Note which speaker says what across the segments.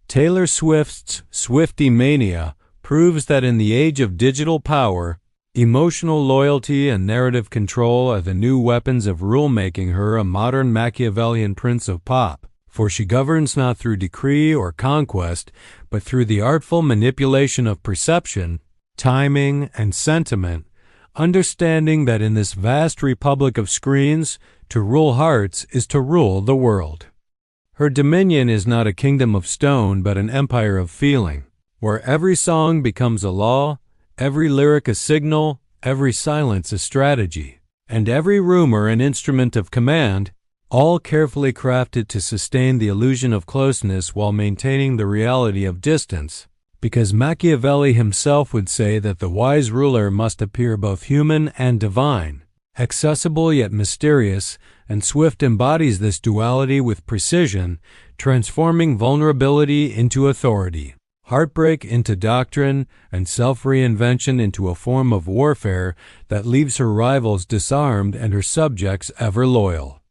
Speaker 1: Taylor Swift's Swiftie-Mania proves that in the age of digital power, emotional loyalty and narrative control are the new weapons of rule, making her a modern Machiavellian Prince of Pop. For she governs not through decree or conquest, but through the artful manipulation of perception, timing, and sentiment, understanding that in this vast republic of screens, to rule hearts is to rule the world. Her dominion is not a kingdom of stone, but an empire of feeling, where every song becomes a law, every lyric a signal, every silence a strategy, and every rumor an instrument of command, all carefully crafted to sustain the illusion of closeness while maintaining the reality of distance, because Machiavelli himself would say that the wise ruler must appear both human and divine, accessible yet mysterious, and Swift embodies this duality with precision, transforming vulnerability into authority, heartbreak into doctrine, and self-reinvention into a form of warfare that leaves her rivals disarmed and her subjects ever loyal.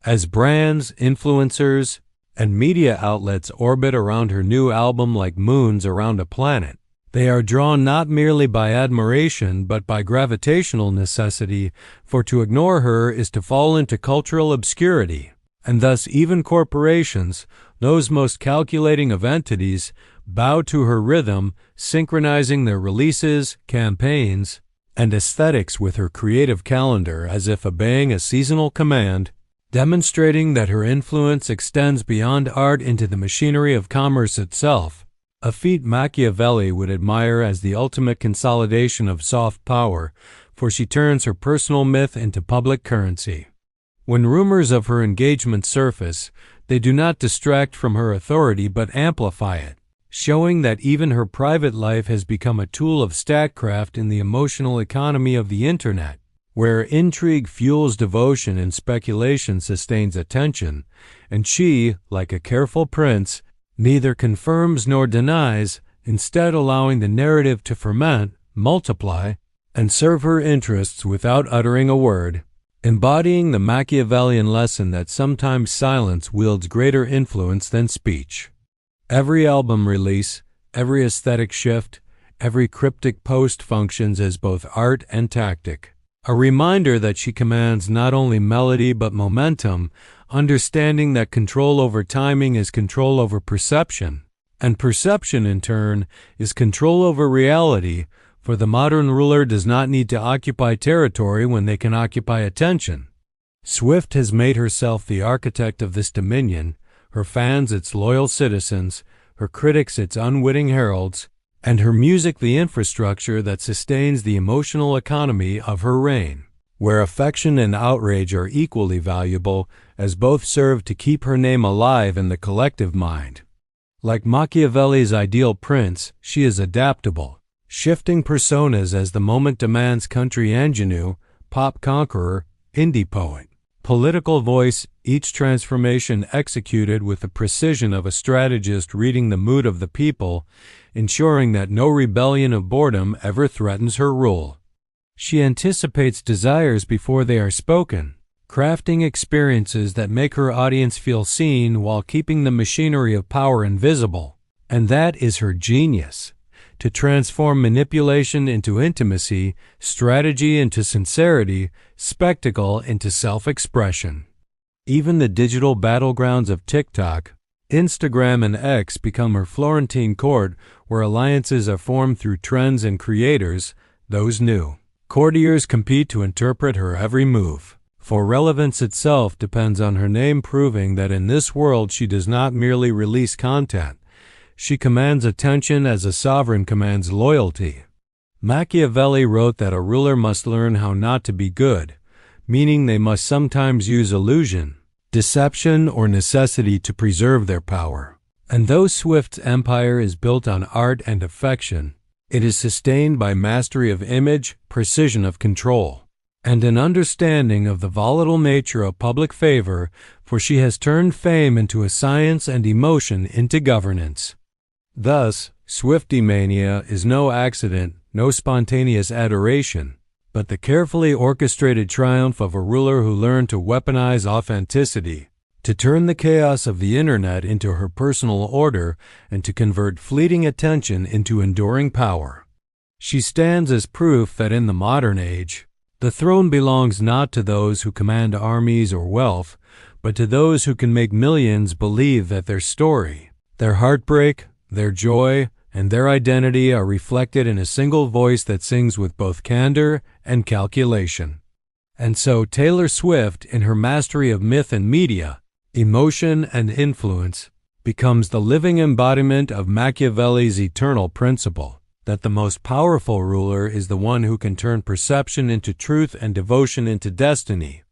Speaker 1: As brands, influencers, and media outlets orbit around her new album like moons around a planet, they are drawn not merely by admiration but by gravitational necessity, for to ignore her is to fall into cultural obscurity, and thus even corporations, those most calculating of entities, bow to her rhythm, synchronizing their releases, campaigns, and aesthetics with her creative calendar as if obeying a seasonal command, demonstrating that her influence extends beyond art into the machinery of commerce itself, a feat Machiavelli would admire as the ultimate consolidation of soft power, for she turns her personal myth into public currency. When rumors of her engagement surface, they do not distract from her authority but amplify it, showing that even her private life has become a tool of statecraft in the emotional economy of the Internet, where intrigue fuels devotion and speculation sustains attention, and she, like a careful prince, neither confirms nor denies, instead allowing the narrative to ferment, multiply, and serve her interests without uttering a word, embodying the Machiavellian lesson that sometimes silence wields greater influence than speech. Every album release, every aesthetic shift, every cryptic post functions as both art and tactic, a reminder that she commands not only melody but momentum, understanding that control over timing is control over perception, and perception in turn is control over reality, for the modern ruler does not need to occupy territory when they can occupy attention. Swift has made herself the architect of this dominion, her fans its loyal citizens, her critics its unwitting heralds, and her music the infrastructure that sustains the emotional economy of her reign, where affection and outrage are equally valuable, as both serve to keep her name alive in the collective mind. Like Machiavelli's ideal prince, she is adaptable, shifting personas as the moment demands: country ingenue, pop conqueror, indie poet, political voice, each transformation executed with the precision of a strategist reading the mood of the people, ensuring that no rebellion of boredom ever threatens her rule. She anticipates desires before they are spoken, crafting experiences that make her audience feel seen while keeping the machinery of power invisible. And that is her genius, to transform manipulation into intimacy, strategy into sincerity, spectacle into self-expression. Even the digital battlegrounds of TikTok, Instagram, and X become her Florentine court, where alliances are formed through trends and creators, those new. Courtiers compete to interpret her every move, for relevance itself depends on her name proving that in this world she does not merely release content. She commands attention as a sovereign commands loyalty. Machiavelli wrote that a ruler must learn how not to be good, meaning they must sometimes use illusion, deception, or necessity to preserve their power. And though Swift's empire is built on art and affection, it is sustained by mastery of image, precision of control, and an understanding of the volatile nature of public favor, for she has turned fame into a science and emotion into governance. Thus, Swiftie-Mania is no accident, no spontaneous adoration, but the carefully orchestrated triumph of a ruler who learned to weaponize authenticity, to turn the chaos of the internet into her personal order and to convert fleeting attention into enduring power. She stands as proof that in the modern age, the throne belongs not to those who command armies or wealth, but to those who can make millions believe that their story, their heartbreak, their joy, and their identity are reflected in a single voice that sings with both candor and calculation. And so Taylor Swift, in her mastery of myth and media, emotion and influence, becomes the living embodiment of Machiavelli's eternal principle, that the most powerful ruler is the one who can turn perception into truth and devotion into destiny,